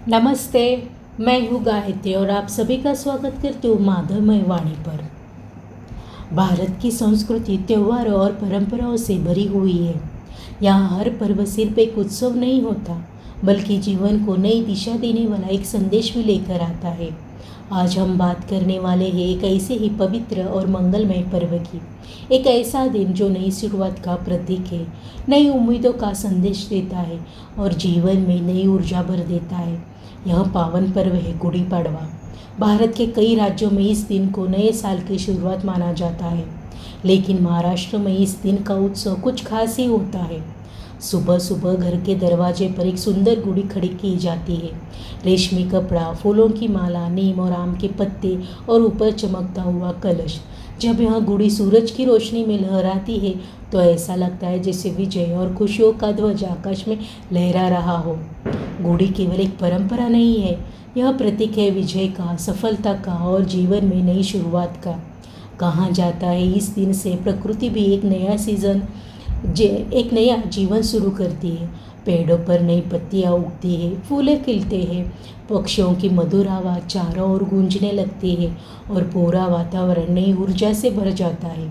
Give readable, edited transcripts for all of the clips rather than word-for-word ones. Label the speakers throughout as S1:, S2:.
S1: नमस्ते। मैं हूँ गायत्री और आप सभी का स्वागत करती हूँ माधवमय वाणी पर। भारत की संस्कृति त्योहारों और परंपराओं से भरी हुई है। यहाँ हर पर्व सिर्फ एक उत्सव नहीं होता, बल्कि जीवन को नई दिशा देने वाला एक संदेश भी लेकर आता है। आज हम बात करने वाले हैं एक ऐसे ही पवित्र और मंगलमय पर्व की। एक ऐसा दिन जो नई शुरुआत का प्रतीक है, नई उम्मीदों का संदेश देता है और जीवन में नई ऊर्जा भर देता है। यह पावन पर्व है गुड़ी पड़वा। भारत के कई राज्यों में इस दिन को नए साल की शुरुआत माना जाता है, लेकिन महाराष्ट्र में इस दिन का उत्सव कुछ खास ही होता है। सुबह सुबह घर के दरवाजे पर एक सुंदर गुड़ी खड़ी की जाती है। रेशमी कपड़ा, फूलों की माला, नीम और आम के पत्ते और ऊपर चमकता हुआ कलश। जब यह गुड़ी सूरज की रोशनी में लहराती है तो ऐसा लगता है जैसे विजय और खुशियों का ध्वज आकाश में लहरा रहा हो। गुड़ी केवल एक परंपरा नहीं है, यह प्रतीक है विजय का, सफलता का और जीवन में नई शुरुआत का। कहा जाता है इस दिन से प्रकृति भी एक नया जीवन शुरू करती है। पेड़ों पर नई पत्तियां उगती है, फूले खिलते हैं, पक्षियों की मधुर आवाज़ चारों ओर गूंजने लगती है और पूरा वातावरण नई ऊर्जा से भर जाता है।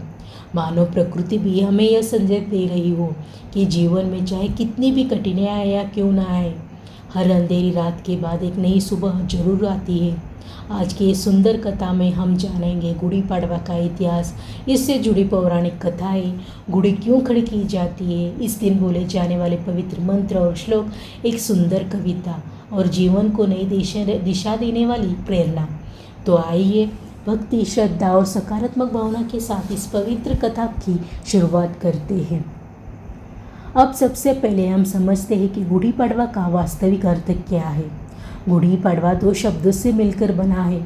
S1: मानो प्रकृति भी हमें यह संदेश दे रही हो कि जीवन में चाहे कितनी भी कठिनाइयां क्यों ना आए, हर अंधेरी रात के बाद एक नई सुबह जरूर आती है। आज की इस सुंदर कथा में हम जानेंगे गुड़ी पड़वा का इतिहास, इससे जुड़ी पौराणिक कथाएं, गुड़ी क्यों खड़ी की जाती है, इस दिन बोले जाने वाले पवित्र मंत्र और श्लोक, एक सुंदर कविता और जीवन को नई दिशा देने वाली प्रेरणा। तो आइए भक्ति, श्रद्धा और सकारात्मक भावना के साथ इस पवित्र कथा की शुरुआत करते हैं। अब सबसे पहले हम समझते हैं कि गुड़ी पड़वा का वास्तविक अर्थ क्या है। गुड़ी पड़वा दो शब्दों से मिलकर बना है।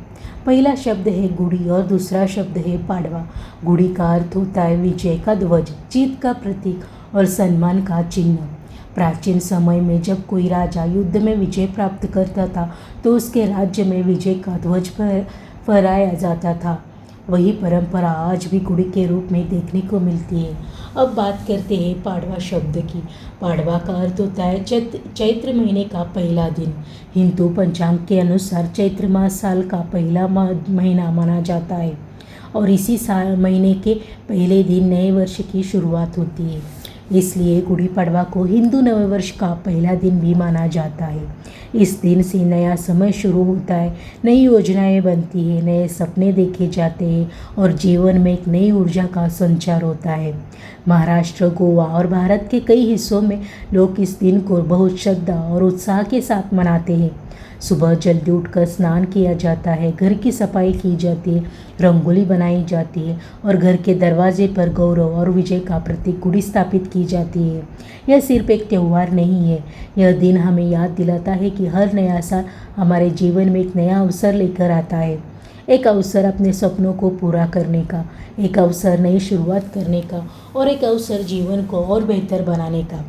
S1: पहला शब्द है गुड़ी और दूसरा शब्द है पाड़वा। गुड़ी का अर्थ होता है विजय का ध्वज, जीत का प्रतीक और सम्मान का चिन्ह। प्राचीन समय में जब कोई राजा युद्ध में विजय प्राप्त करता था तो उसके राज्य में विजय का ध्वज फहराया जाता था। वही परंपरा आज भी गुड़ी के रूप में देखने को मिलती है। अब बात करते हैं पाड़वा शब्द की। पाड़वा का अर्थ होता है चैत्र महीने का पहला दिन। हिंदू पंचांग के अनुसार चैत्र मास साल का पहला महीना माना जाता है और इसी साल महीने के पहले दिन नए वर्ष की शुरुआत होती है। इसलिए गुड़ी पड़वा को हिंदू नववर्ष का पहला दिन भी माना जाता है। इस दिन से नया समय शुरू होता है, नई योजनाएं बनती है, नए सपने देखे जाते हैं और जीवन में एक नई ऊर्जा का संचार होता है। महाराष्ट्र, गोवा और भारत के कई हिस्सों में लोग इस दिन को बहुत श्रद्धा और उत्साह के साथ मनाते हैं। सुबह जल्दी उठकर स्नान किया जाता है, घर की सफाई की जाती है, रंगोली बनाई जाती है और घर के दरवाजे पर गौरव और विजय का प्रतीक गुड़ी स्थापित की जाती है। यह सिर्फ एक त्यौहार नहीं है, यह दिन हमें याद दिलाता है कि हर नया साल हमारे जीवन में एक नया अवसर लेकर आता है। एक अवसर अपने सपनों को पूरा करने का, एक अवसर नई शुरुआत करने का और एक अवसर जीवन को और बेहतर बनाने का।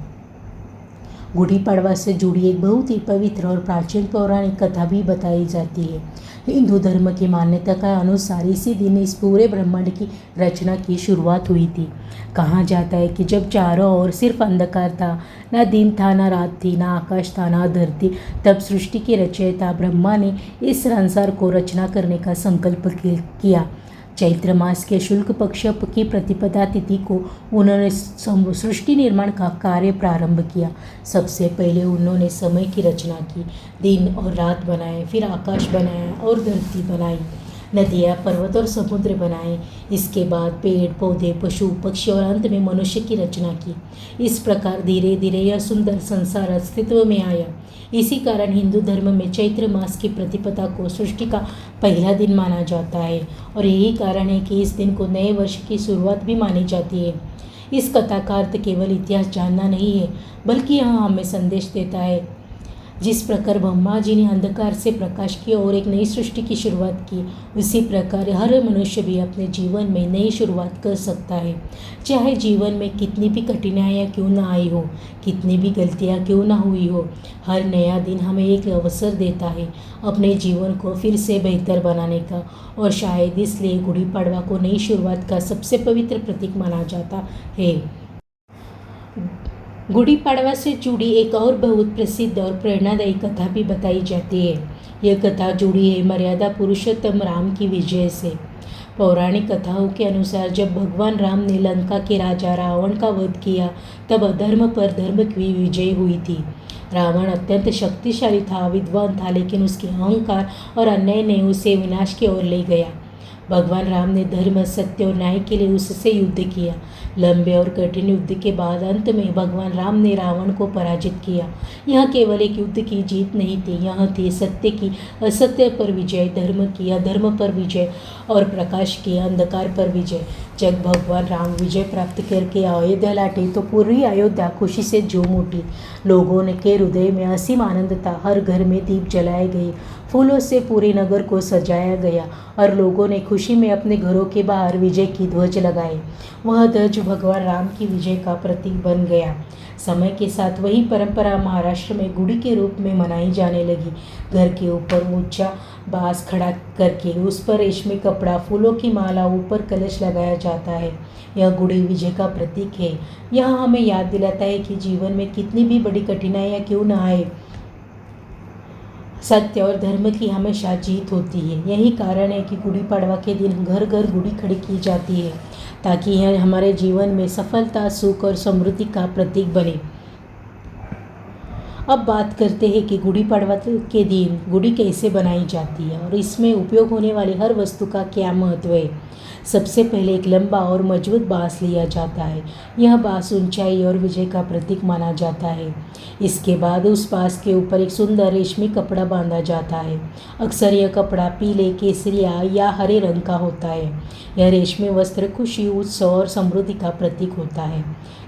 S1: गुड़ी पड़वा से जुड़ी एक बहुत ही पवित्र और प्राचीन पौराणिक कथा भी बताई जाती है। हिंदू धर्म की मान्यता के अनुसार इसी दिन इस पूरे ब्रह्मांड की रचना की शुरुआत हुई थी। कहा जाता है कि जब चारों ओर सिर्फ अंधकार था, ना दिन था, ना रात थी, ना आकाश था, ना धरती, तब सृष्टि के रचयिता ब्रह्मा ने इस संसार को रचना करने का संकल्प किया। चैत्र मास के शुक्ल पक्ष की प्रतिपदा तिथि को उन्होंने सृष्टि निर्माण का कार्य प्रारंभ किया। सबसे पहले उन्होंने समय की रचना की, दिन और रात बनाए, फिर आकाश बनाया और धरती बनाई, नदियाँ, पर्वत और समुद्र बनाए। इसके बाद पेड़, पौधे, पशु, पक्षी और अंत में मनुष्य की रचना की। इस प्रकार धीरे धीरे यह सुंदर संसार अस्तित्व में आया। इसी कारण हिंदू धर्म में चैत्र मास की प्रतिपदा को सृष्टि का पहला दिन माना जाता है और यही कारण है कि इस दिन को नए वर्ष की शुरुआत भी मानी जाती है। इस कथा का अर्थ केवल इतिहास जानना नहीं है, बल्कि यह हमें संदेश देता है जिस प्रकार ब्रह्मा जी ने अंधकार से प्रकाश की और एक नई सृष्टि की शुरुआत की, उसी प्रकार हर मनुष्य भी अपने जीवन में नई शुरुआत कर सकता है। चाहे जीवन में कितनी भी कठिनाइयाँ क्यों ना आई हो, कितनी भी गलतियाँ क्यों ना हुई हो, हर नया दिन हमें एक अवसर देता है अपने जीवन को फिर से बेहतर बनाने का। और शायद इसलिए गुड़ी पड़वा को नई शुरुआत का सबसे पवित्र प्रतीक माना जाता है। गुड़ी पड़वा से जुड़ी एक और बहुत प्रसिद्ध और प्रेरणादायी कथा भी बताई जाती है। यह कथा जुड़ी है मर्यादा पुरुषोत्तम राम की विजय से। पौराणिक कथाओं के अनुसार जब भगवान राम ने लंका के राजा रावण का वध किया तब अधर्म पर धर्म की विजय हुई थी। रावण अत्यंत शक्तिशाली था, विद्वान था, लेकिन उसके अहंकार और अन्याय ने उसे विनाश की ओर ले गया। भगवान राम ने धर्म, सत्य और न्याय के लिए उससे युद्ध किया। लंबे और कठिन युद्ध के बाद अंत में भगवान राम ने रावण को पराजित किया। यह केवल एक युद्ध की जीत नहीं थी, यह थी सत्य की असत्य पर विजय, धर्म की अधर्म पर विजय और प्रकाश की अंधकार पर विजय। जब भगवान राम विजय प्राप्त करके अयोध्या लौटे तो पूरी अयोध्या खुशी से झूम उठी। लोगों ने के हृदय में असीम आनंद था। हर घर में दीप जलाए गए, फूलों से पूरे नगर को सजाया गया और लोगों ने खुशी में अपने घरों के बाहर विजय की ध्वज लगाए। वह ध्वज भगवान राम की विजय का प्रतीक बन गया। समय के साथ वही परंपरा महाराष्ट्र में गुड़ी के रूप में मनाई जाने लगी। घर के ऊपर ऊंचा बांस खड़ा करके उस पर रेशमी कपड़ा, फूलों की माला, ऊपर कलश लगाया जाता है। यह गुड़ी विजय का प्रतीक है। यह हमें याद दिलाता है कि जीवन में कितनी भी बड़ी कठिनाइयाँ क्यों न आए, सत्य और धर्म की हमेशा जीत होती है। यही कारण है कि गुड़ी पड़वा के दिन घर घर गुड़ी खड़ी की जाती है, ताकि यह हमारे जीवन में सफलता, सुख और समृद्धि का प्रतीक बने। अब बात करते हैं कि गुड़ी पड़वा के दिन गुड़ी कैसे बनाई जाती है और इसमें उपयोग होने वाली हर वस्तु का क्या महत्व है। सबसे पहले एक लंबा और मजबूत बांस लिया जाता है। यह बांस ऊंचाई और विजय का प्रतीक माना जाता है। इसके बाद उस बांस के ऊपर एक सुंदर रेशमी कपड़ा बांधा जाता है। अक्सर यह कपड़ा पीले, केसरिया या हरे रंग का होता है। यह रेशमी वस्त्र खुशी, उत्सव और समृद्धि का प्रतीक होता है।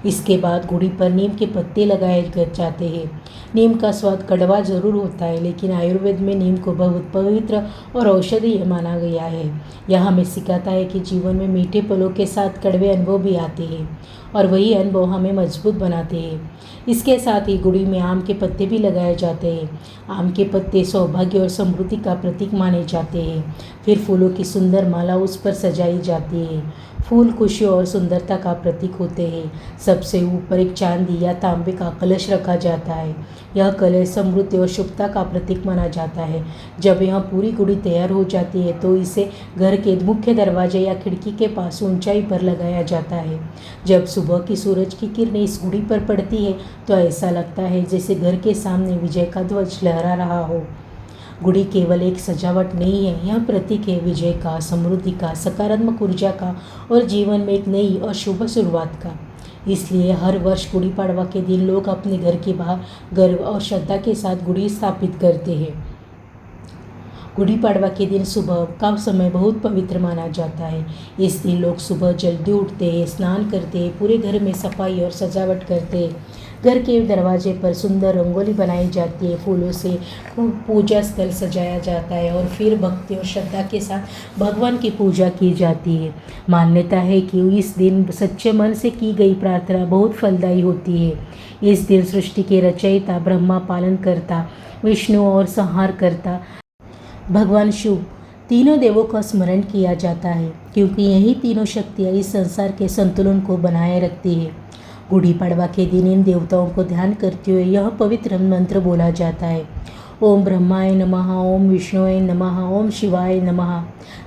S1: इसके बाद गुड़ी पर नीम के पत्ते लगाए जाते हैं। नीम का स्वाद कड़वा जरूर होता है, लेकिन आयुर्वेद में नीम को बहुत पवित्र और औषधीय माना गया है। यह हमें सिखाता है कि जीवन में मीठे पलों के साथ कड़वे अनुभव भी आते हैं और वही अनुभव हमें मजबूत बनाते हैं। इसके साथ ही गुड़ी में आम के पत्ते भी लगाए जाते हैं। आम के पत्ते सौभाग्य और समृद्धि का प्रतीक माने जाते हैं। फिर फूलों की सुंदर माला उस पर सजाई जाती है। फूल खुशी और सुंदरता का प्रतीक होते हैं। सबसे ऊपर एक चांदी या तांबे का कलश रखा जाता है। यह कलश समृद्धि और शुभता का प्रतीक माना जाता है। जब यह पूरी गुड़ी तैयार हो जाती है तो इसे घर के मुख्य दरवाजे या खिड़की के पास ऊंचाई पर लगाया जाता है। जब सुबह की सूरज की किरणें इस गुड़ी पर पड़ती है तो ऐसा लगता है जैसे घर के सामने विजय का ध्वज लहरा रहा हो। गुड़ी केवल एक सजावट नहीं है, यह प्रतीक है विजय का, समृद्धि का, सकारात्मक ऊर्जा का और जीवन में एक नई और शुभ शुरुआत का। इसलिए हर वर्ष गुड़ी पड़वा के दिन लोग अपने घर के बाहर गर्व और श्रद्धा के साथ गुड़ी स्थापित करते हैं। गुड़ी पड़वा के दिन सुबह का समय बहुत पवित्र माना जाता है। इस दिन लोग सुबह जल्दी उठते हैं, स्नान करते हैं, पूरे घर में सफाई और सजावट करते हैं। घर के दरवाजे पर सुंदर रंगोली बनाई जाती है, फूलों से पूजा स्थल सजाया जाता है और फिर भक्ति और श्रद्धा के साथ भगवान की पूजा की जाती है। मान्यता है कि इस दिन सच्चे मन से की गई प्रार्थना बहुत फलदायी होती है। इस दिन सृष्टि के रचयिता ब्रह्मा, पालन करता विष्णु और संहार करता भगवान शिव, तीनों देवों का स्मरण किया जाता है, क्योंकि यही तीनों शक्तियाँ इस संसार के संतुलन को बनाए रखती है। गुड़ी पड़वा के दिन इन देवताओं को ध्यान करते हुए यह पवित्र मंत्र बोला जाता है, ओम ब्रह्माय नमः, ओम विष्णुवे नमः, ओम शिवाय नमः।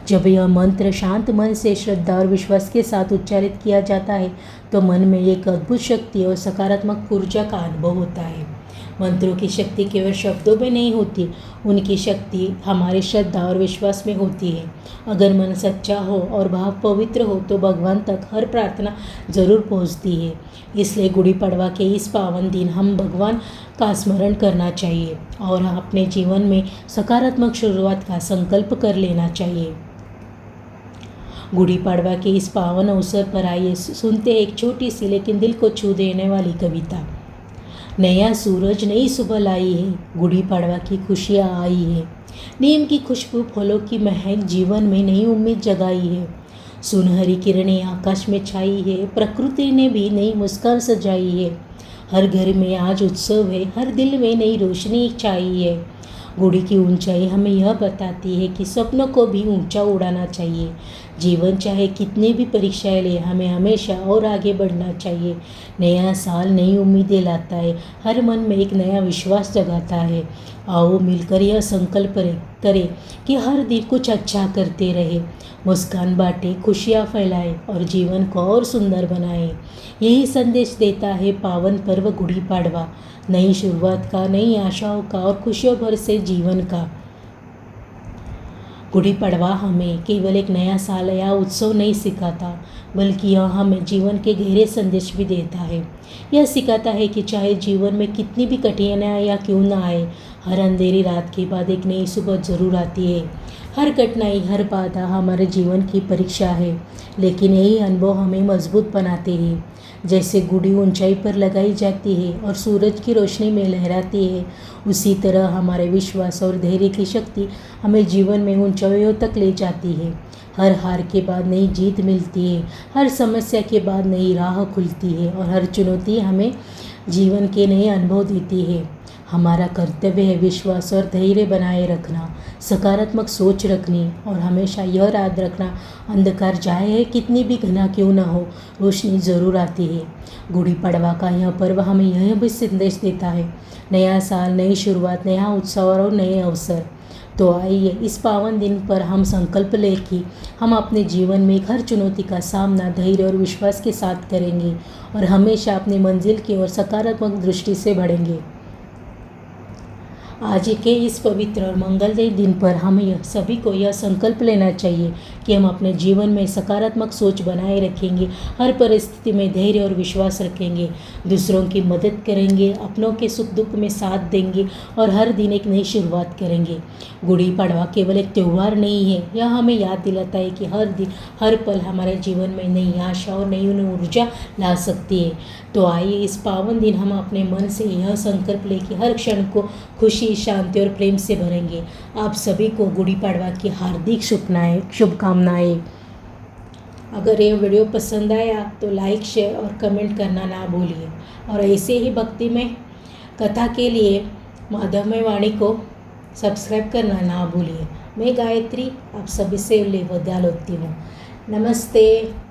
S1: जब यह मंत्र शांत मन से श्रद्धा और विश्वास के साथ उच्चारित किया जाता है तो मन में एक अद्भुत शक्ति और सकारात्मक ऊर्जा का अनुभव होता है। मंत्रों की शक्ति केवल शब्दों में नहीं होती, उनकी शक्ति हमारे श्रद्धा और विश्वास में होती है। अगर मन सच्चा हो और भाव पवित्र हो तो भगवान तक हर प्रार्थना जरूर पहुंचती है। इसलिए गुड़ी पड़वा के इस पावन दिन हम भगवान का स्मरण करना चाहिए और अपने जीवन में सकारात्मक शुरुआत का संकल्प कर लेना चाहिए। गुड़ी पड़वा के इस पावन अवसर पर आइए सुनते हैं एक छोटी सी लेकिन दिल को छू देने वाली कविता। नया सूरज नई सुबह लाई है, गुड़ी पड़वा की खुशियाँ आई है। नीम की खुशबू, फलों की महक जीवन में नई उम्मीद जगाई है। सुनहरी किरणें आकाश में छाई है, प्रकृति ने भी नई मुस्कान सजाई है। हर घर में आज उत्सव है, हर दिल में नई रोशनी छाई है। गुड़ी की ऊंचाई हमें यह बताती है कि सपनों को भी ऊंचा उड़ाना चाहिए। जीवन चाहे कितनी भी परीक्षाएं ले, हमें हमेशा और आगे बढ़ना चाहिए। नया साल नई उम्मीदें लाता है, हर मन में एक नया विश्वास जगाता है। आओ मिलकर यह संकल्प करें कि हर दिन कुछ अच्छा करते रहे, मुस्कान बांटे, खुशियाँ फैलाए और जीवन को और सुंदर बनाए। यही संदेश देता है पावन पर्व गुड़ी पाड़वा, नई शुरुआत का, नई आशाओं का और खुशियों भर से जीवन का। गुड़ी पड़वा हमें केवल एक नया साल या उत्सव नहीं सिखाता, बल्कि यह हमें जीवन के गहरे संदेश भी देता है। यह सिखाता है कि चाहे जीवन में कितनी भी कठिनाइयाँ क्यों ना आए, हर अंधेरी रात के बाद एक नई सुबह जरूर आती है। हर कठिनाई, हर बाधा हमारे जीवन की परीक्षा है, लेकिन यही अनुभव हमें मजबूत बनाते हैं। जैसे गुड़ी ऊंचाई पर लगाई जाती है और सूरज की रोशनी में लहराती है, उसी तरह हमारे विश्वास और धैर्य की शक्ति हमें जीवन में ऊंचाइयों तक ले जाती है। हर हार के बाद नई जीत मिलती है, हर समस्या के बाद नई राह खुलती है और हर चुनौती हमें जीवन के नए अनुभव देती है। हमारा कर्तव्य है विश्वास और धैर्य बनाए रखना, सकारात्मक सोच रखनी और हमेशा यह याद रखना, अंधकार चाहे कितनी भी घना क्यों ना हो, रोशनी ज़रूर आती है। गुड़ी पड़वा का यह पर्व हमें यह भी संदेश देता है, नया साल, नई शुरुआत, नया उत्सव और नए अवसर। तो आइए इस पावन दिन पर हम संकल्प लें कि हम अपने जीवन में हर चुनौती का सामना धैर्य और विश्वास के साथ करेंगे और हमेशा अपनी मंजिल की ओर सकारात्मक दृष्टि से बढ़ेंगे। आज के इस पवित्र और मंगलमय दिन पर हम सभी को यह संकल्प लेना चाहिए कि हम अपने जीवन में सकारात्मक सोच बनाए रखेंगे, हर परिस्थिति में धैर्य और विश्वास रखेंगे, दूसरों की मदद करेंगे, अपनों के सुख दुख में साथ देंगे और हर दिन एक नई शुरुआत करेंगे। गुड़ी पड़वा केवल एक त्यौहार नहीं है, यह हमें याद दिलाता है कि हर दिन, हर पल हमारे जीवन में नई आशा और नई ऊर्जा ला सकती है। तो आइए इस पावन दिन हम अपने मन से यह संकल्प लें कि हर क्षण को खुशी, शांति और प्रेम से भरेंगे। आप सभी को गुड़ी पड़वा की हार्दिक शुभकामनाएं। अगर ये वीडियो पसंद आया तो लाइक, शेयर और कमेंट करना ना भूलिए और ऐसे ही भक्ति में कथा के लिए माधवमय वाणी को सब्सक्राइब करना ना भूलिए। मैं गायत्री आप सभी से विदा लेती हूँ। नमस्ते।